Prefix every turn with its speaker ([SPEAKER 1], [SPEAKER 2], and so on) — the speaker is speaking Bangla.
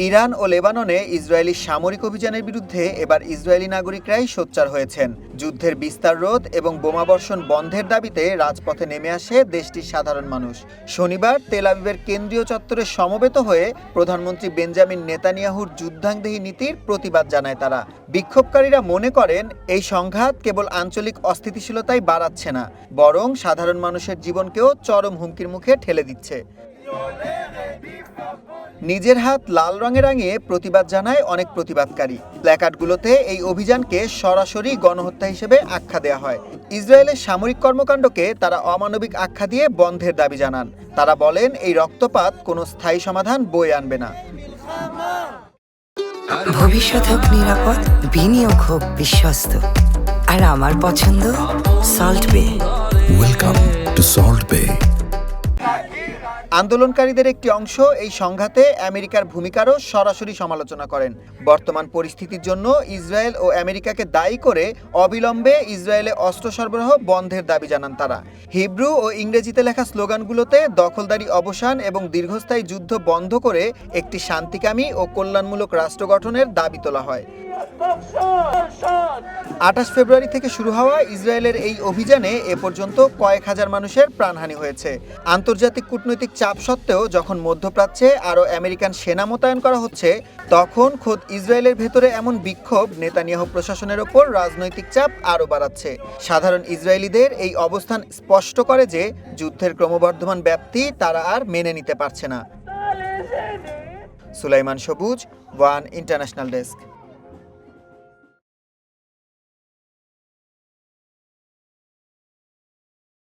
[SPEAKER 1] ইরান ও লেবাননে ইসরায়েলি সামরিক অভিযানের বিরুদ্ধে এবার ইসরায়েলি নাগরিকরাই সোচ্চার হয়েছেন। যুদ্ধের বিস্তার রোধ এবং বোমাবর্ষণ বন্ধের দাবিতে রাজপথে নেমে আসে দেশটির সাধারণ মানুষ। শনিবার তেল আবিবের কেন্দ্রীয় চত্বরে সমবেত হয়ে প্রধানমন্ত্রী বেঞ্জামিন নেতানিয়াহুর যুদ্ধাংদেহী নীতির প্রতিবাদ জানায় তারা। বিক্ষোভকারীরা মনে করেন এই সংঘাত কেবল আঞ্চলিক অস্থিতিশীলতাই বাড়াচ্ছে না, বরং সাধারণ মানুষের জীবনকেও চরম হুমকির মুখে ঠেলে দিচ্ছে। নিজের হাত লাল রঙে রাঙিয়ে প্রতিবাদ জানায় অনেক প্রতিবাদকারী। প্ল্যাকার্ডগুলোতে এই অভিযানকে সরাসরি গণহত্যা হিসেবে আখ্যা দেওয়া হয়। ইসরায়েলের সামরিক কর্মকাণ্ডকে তারা অমানবিক আখ্যা দিয়ে বন্ধের দাবি জানান। তারা বলেন এই রক্তপাত কোনো স্থায়ী সমাধান বয়ে আনবে না।
[SPEAKER 2] ভবিষ্যৎ হোক নিরাপদ, বিনিয়োগ হোক বিশ্বস্ত, আর আমার পছন্দ সল্ট বে।
[SPEAKER 3] ওয়েলকাম টু সল্ট বে।
[SPEAKER 1] আন্দোলনকারীদের একটি অংশ এই সংঘাতে আমেরিকার ভূমিকারও সরাসরি সমালোচনা করেন। বর্তমান পরিস্থিতির জন্য ইসরায়েল ও আমেরিকাকে দায়ী করে অবিলম্বে ইসরায়েলে অস্ত্র সরবরাহ বন্ধের দাবি জানান তারা। হিব্রু ও ইংরেজিতে লেখা স্লোগানগুলোতে দখলদারি অবসান এবং দীর্ঘস্থায়ী যুদ্ধ বন্ধ করে একটি শান্তিকামী ও কল্যাণমূলক রাষ্ট্র গঠনের দাবি তোলা হয়। 28 ফেব্রুয়ারি থেকে শুরু হওয়া ইসরায়েলের এই অভিযানে এ পর্যন্ত কয়েক হাজার মানুষের প্রাণহানি হয়েছে। আন্তর্জাতিক কূটনৈতিক চাপ সত্ত্বেও যখন মধ্যপ্রাচ্যে আরও আমেরিকান সেনা মোতায়েন করা হচ্ছে, তখন খোদ ইসরায়েলের ভেতরে এমন বিক্ষোভ নেতানিয়াহু প্রশাসনের ওপর রাজনৈতিক চাপ আরও বাড়াচ্ছে। সাধারণ ইসরায়েলিদের এই অবস্থান স্পষ্ট করে যে যুদ্ধের ক্রমবর্ধমান ব্যাপ্তি তারা আর মেনে নিতে পারছে না। সুলাইমান সবুজ, ওয়ান ইন্টারন্যাশনাল ডেস্ক।